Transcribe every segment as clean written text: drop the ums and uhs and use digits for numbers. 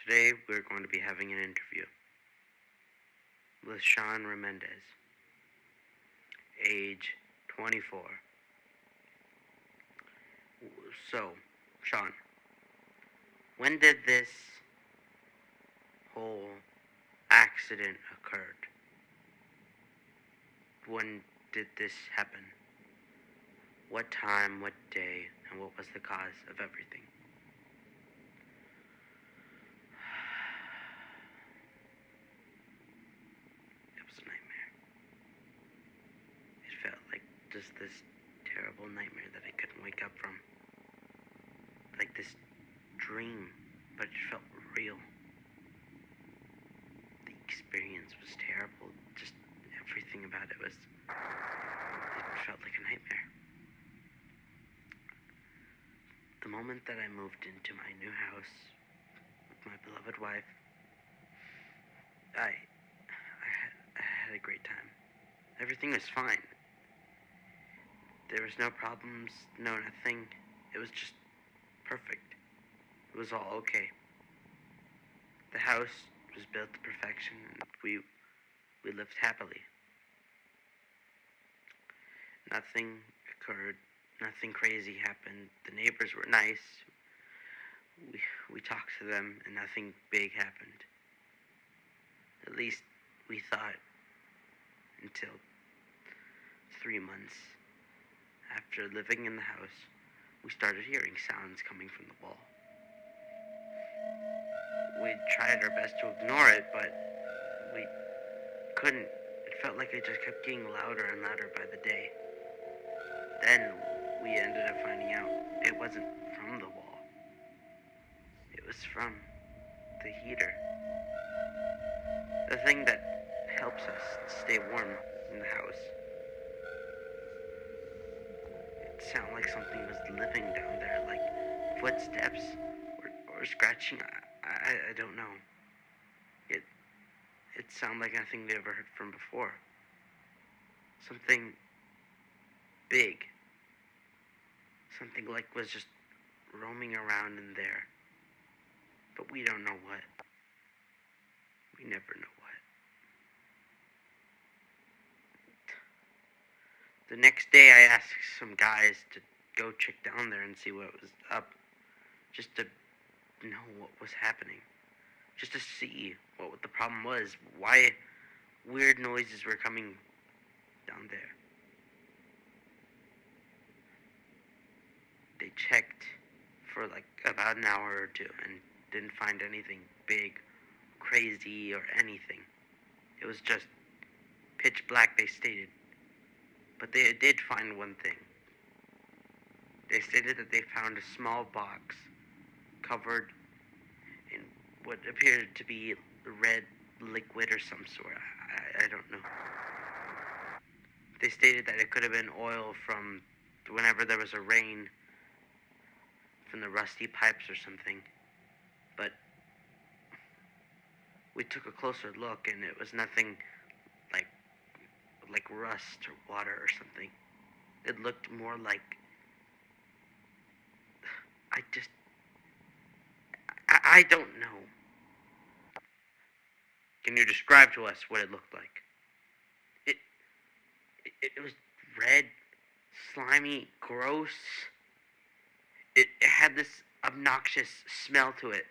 Today we're going to be having an interview with Sean Remendez, age 24. So, Sean, when did this whole accident occur? When did this happen? What time, what day, and what was the cause of everything? It was a nightmare. It felt like just this terrible nightmare that I couldn't wake up from. Like this dream, but it felt real. The experience was terrible. Just everything about it felt like a nightmare. The moment that I moved into my new house with my beloved wife, I had a great time. Everything was fine. There was no problems, no nothing. It was just perfect. It was all okay. The house was built to perfection, and we lived happily. Nothing occurred. Nothing crazy happened. The neighbors were nice. We talked to them, and nothing big happened. At least we thought, until 3 months after living in the house, we started hearing sounds coming from the wall. We tried our best to ignore it, but we couldn't. It felt like it just kept getting louder and louder by the day. Then we ended up finding out it wasn't from the wall. It was from the heater. The thing that helps us stay warm in the house. It sounded like something was living down there, like footsteps or scratching. I don't know. It sounded like nothing we ever heard from before. Something big. Something like was just roaming around in there. But we don't know what. We never know what. The next day I asked some guys to go check down there and see what was up. Just to know what was happening. Just to see what the problem was. Why weird noises were coming down there. They checked for like about an hour or two and didn't find anything big, crazy, or anything. It was just pitch black, they stated. But they did find one thing. They stated that they found a small box covered in what appeared to be red liquid or some sort. I don't know. They stated that it could have been oil from whenever there was a rain, from the rusty pipes or something. But we took a closer look, and it was nothing like rust or water or something. It looked more like I don't know. Can you describe to us what it looked like? It it was red, slimy, gross. It had this obnoxious smell to it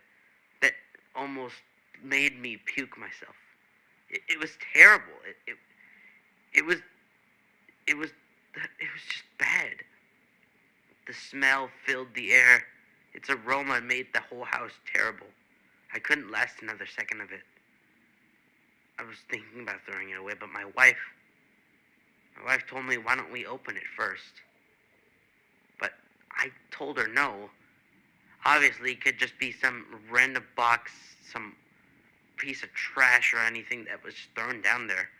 that almost made me puke myself. It was terrible. It was it was it was just bad. The smell filled the air. Its aroma made the whole house terrible. I couldn't last another second of it. I was thinking about throwing it away, but my wife told me, why don't we open it first? But I told her no. Obviously, it could just be some random box, some piece of trash or anything that was just thrown down there.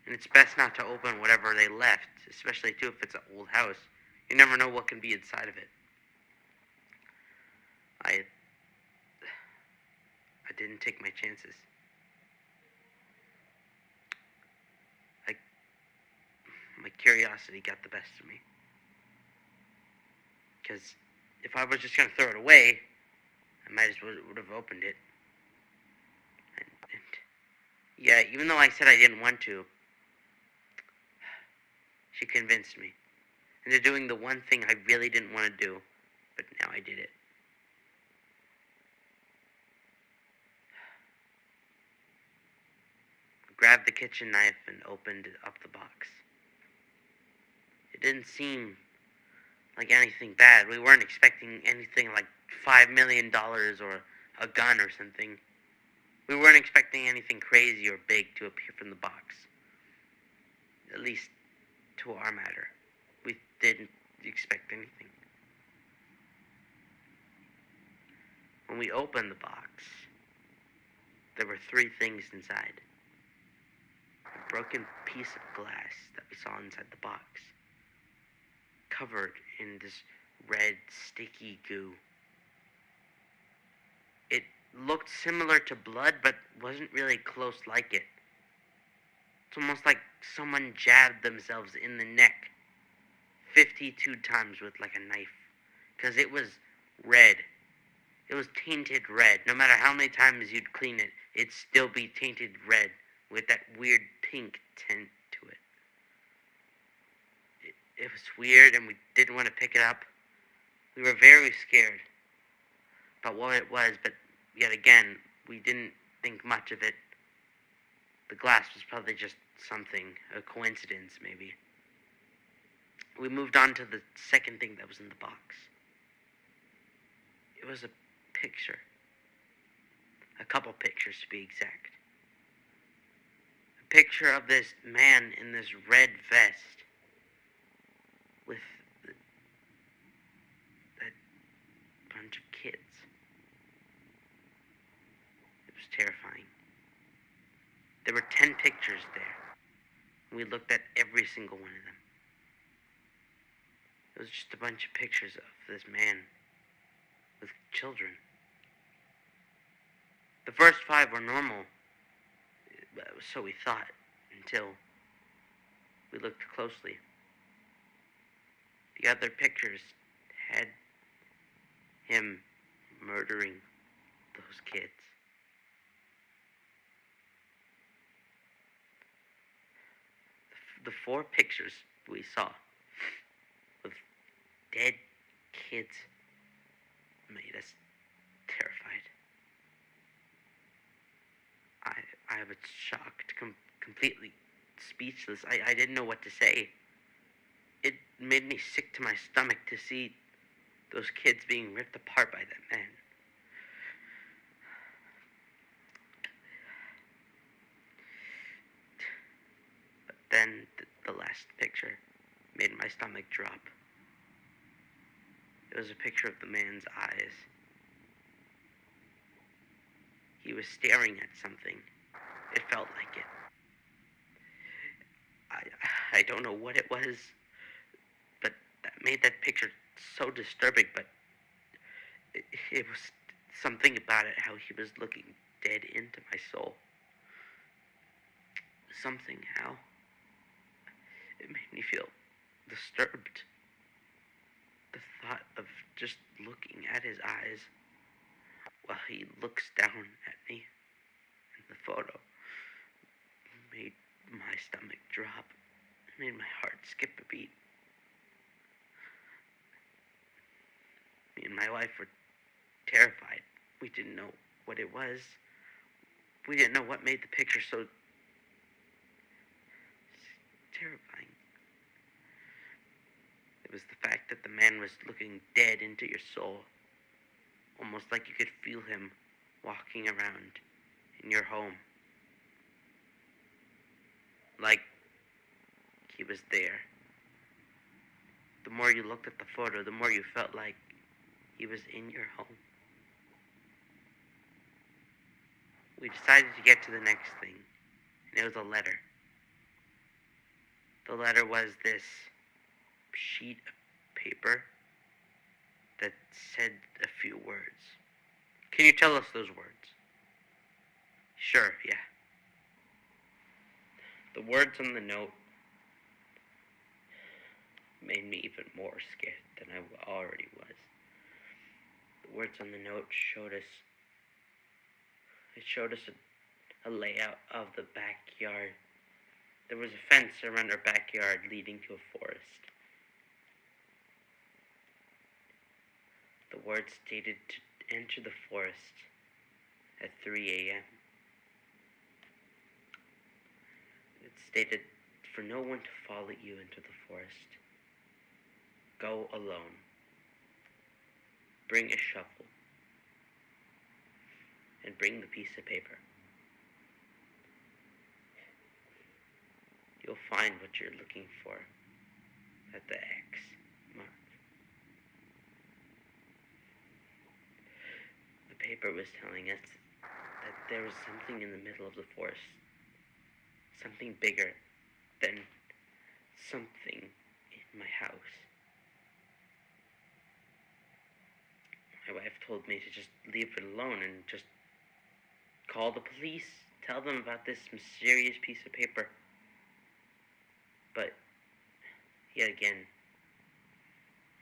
And it's best not to open whatever they left, especially too if it's an old house. You never know what can be inside of it. I didn't take my chances. My curiosity got the best of me. Because if I was just going to throw it away, I might as well would have opened it. Yeah, even though I said I didn't want to, she convinced me into doing the one thing I really didn't want to do, but now I did it. I grabbed the kitchen knife and opened up the box. It didn't seem like anything bad. We weren't expecting anything like $5 million or a gun or something. We weren't expecting anything crazy or big to appear from the box. At least to our matter. We didn't expect anything. When we opened the box, there were 3 things inside. A broken piece of glass that we saw inside the box, covered in this red, sticky goo. It looked similar to blood, but wasn't really close like it. It's almost like someone jabbed themselves in the neck 52 times with like a knife. Because it was red. It was tainted red. No matter how many times you'd clean it, it'd still be tainted red with that weird pink tint to it. It was weird, and we didn't want to pick it up. We were very scared about what it was, but yet again, we didn't think much of it. The glass was probably just something, a coincidence maybe. We moved on to the second thing that was in the box. It was a picture. A couple pictures to be exact. A picture of this man in this red vest with a bunch of kids. It was terrifying. There were 10 pictures there. We looked at every single one of them. It was just a bunch of pictures of this man with children. The first 5 were normal, so we thought, until we looked closely. The other pictures had him murdering those kids. The 4 pictures we saw of dead kids made us terrified. I was shocked, completely speechless. I didn't know what to say. It made me sick to my stomach to see those kids being ripped apart by that man. But then the last picture made my stomach drop. It was a picture of the man's eyes. He was staring at something. It felt like it. I don't know what it was, but that made that picture so disturbing, but it was something about it, how he was looking dead into my soul. Something, how it made me feel disturbed. The thought of just looking at his eyes while he looks down at me in the photo made my stomach drop. It made my heart skip a beat. Me and my wife were terrified. We didn't know what it was. We didn't know what made the picture so terrifying. It was the fact that the man was looking dead into your soul. Almost like you could feel him walking around in your home. Like he was there. The more you looked at the photo, the more you felt like he was in your home. We decided to get to the next thing, and it was a letter. The letter was this sheet of paper that said a few words. Can you tell us those words? Sure, yeah. The words on the note made me even more scared than I already was. The words on the note showed us a layout of the backyard. There was a fence around our backyard leading to a forest. The words stated to enter the forest at 3 a.m. It stated for no one to follow you into the forest. Go alone. Bring a shovel. And bring the piece of paper. You'll find what you're looking for at the X mark. The paper was telling us that there was something in the middle of the forest. Something bigger than something in my house. My wife told me to just leave it alone and just call the police, tell them about this mysterious piece of paper. But, yet again,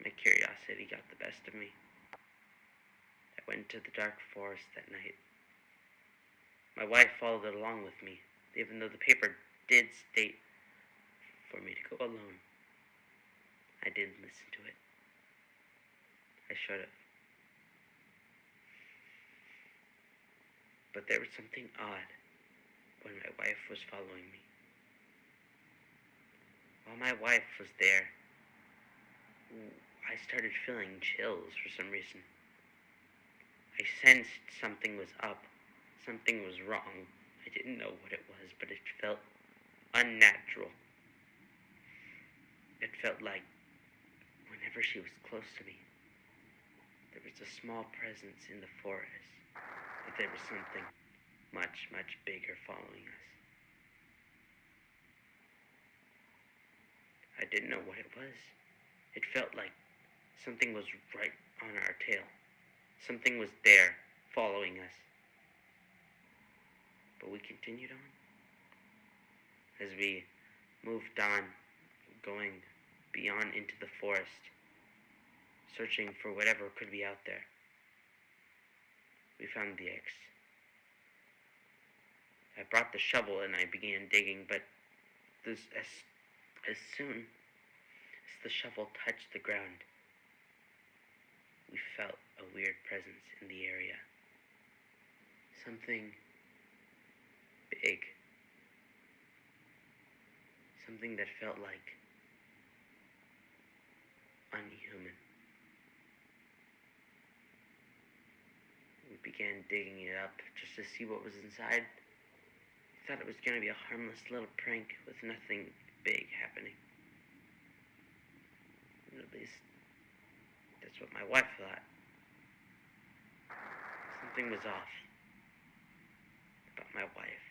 my curiosity got the best of me. I went to the dark forest that night. My wife followed along with me, even though the paper did state for me to go alone. I didn't listen to it. I should have. But there was something odd when my wife was following me. While my wife was there, I started feeling chills for some reason. I sensed something was up, something was wrong. I didn't know what it was, but it felt unnatural. It felt like whenever she was close to me, there was a small presence in the forest, that there was something much, much bigger following us. I didn't know what it was. It felt like something was right on our tail. Something was there, following us. But we continued on. As we moved on, going beyond into the forest, searching for whatever could be out there, we found the X. I brought the shovel and I began digging, but as soon as the shovel touched the ground, we felt a weird presence in the area. Something big. Something that felt like unhuman. We began digging it up just to see what was inside. We thought it was going to be a harmless little prank with nothing big happening. At least, that's what my wife thought. Something was off about my wife.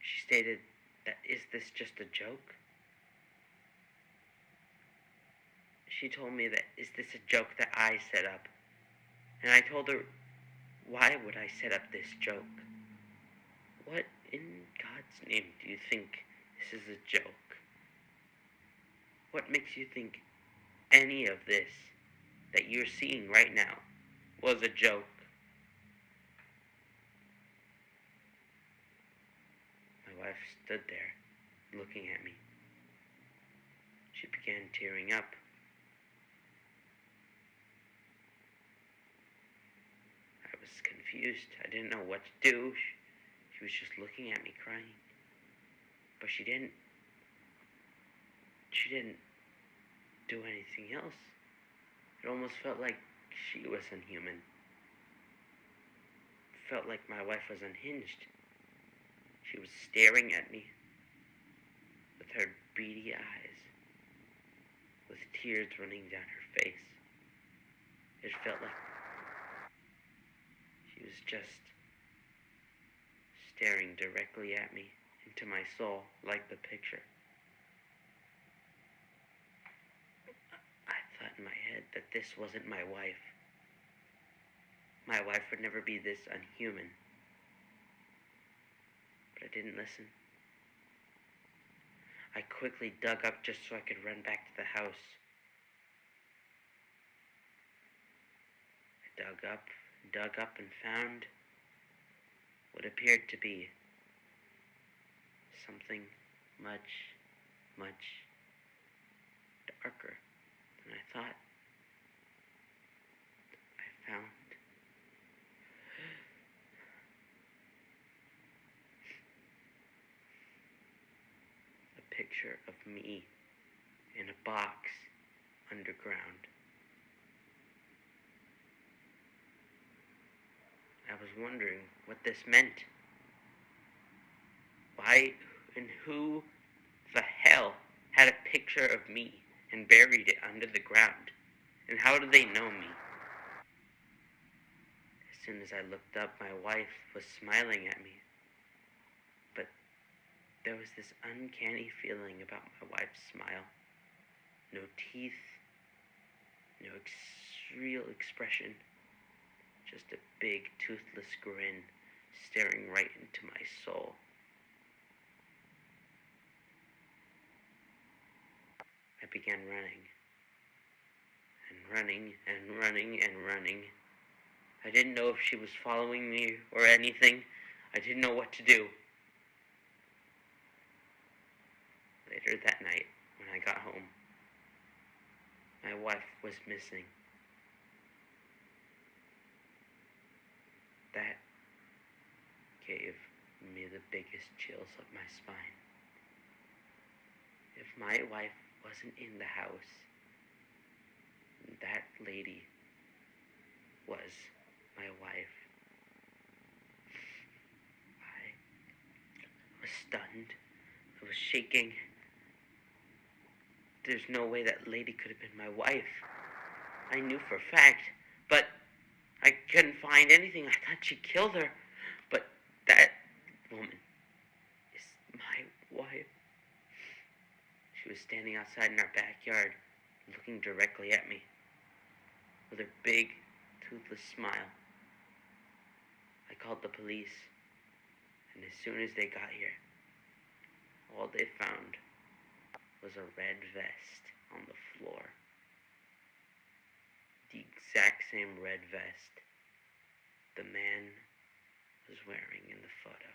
She stated that, is this just a joke? She told me that, is this a joke that I set up? And I told her, why would I set up this joke? What in God's name do you think this is a joke? What makes you think any of this that you're seeing right now was a joke? My wife stood there, looking at me. She began tearing up. I was confused. I didn't know what to do. She was just looking at me, crying. But she didn't do anything else. It almost felt like she was unhuman. It felt like my wife was unhinged. She was staring at me with her beady eyes, with tears running down her face. It felt like she was just staring directly at me, into my soul, like the picture. I thought in my head that this wasn't my wife. My wife would never be this unhuman. But I didn't listen. I quickly dug up just so I could run back to the house. I dug up and found what appeared to be something much, much darker than I thought. I found a picture of me in a box underground. I was wondering what this meant. Why and who the hell had a picture of me and buried it under the ground? And how do they know me? As soon as I looked up, my wife was smiling at me. But there was this uncanny feeling about my wife's smile. No teeth, no real expression, just a big toothless grin staring right into my soul. I began running, and running, and running, and running. I didn't know if she was following me or anything. I didn't know what to do. Later that night, when I got home, my wife was missing. That gave me the biggest chills up my spine. If my wife wasn't in the house, that lady was my wife. I was stunned. I was shaking. There's no way that lady could have been my wife. I knew for a fact, but I couldn't find anything. I thought she killed her. But that woman is my wife. She was standing outside in our backyard, looking directly at me, with her big, toothless smile. I called the police, and as soon as they got here, all they found was a red vest on the floor. The exact same red vest the man was wearing in the photo.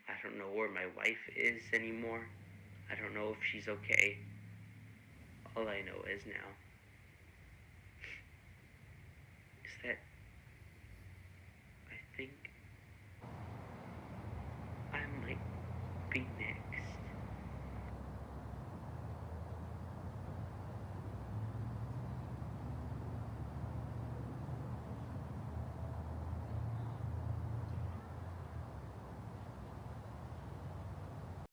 I don't know where my wife is anymore. I don't know if she's okay. All I know is now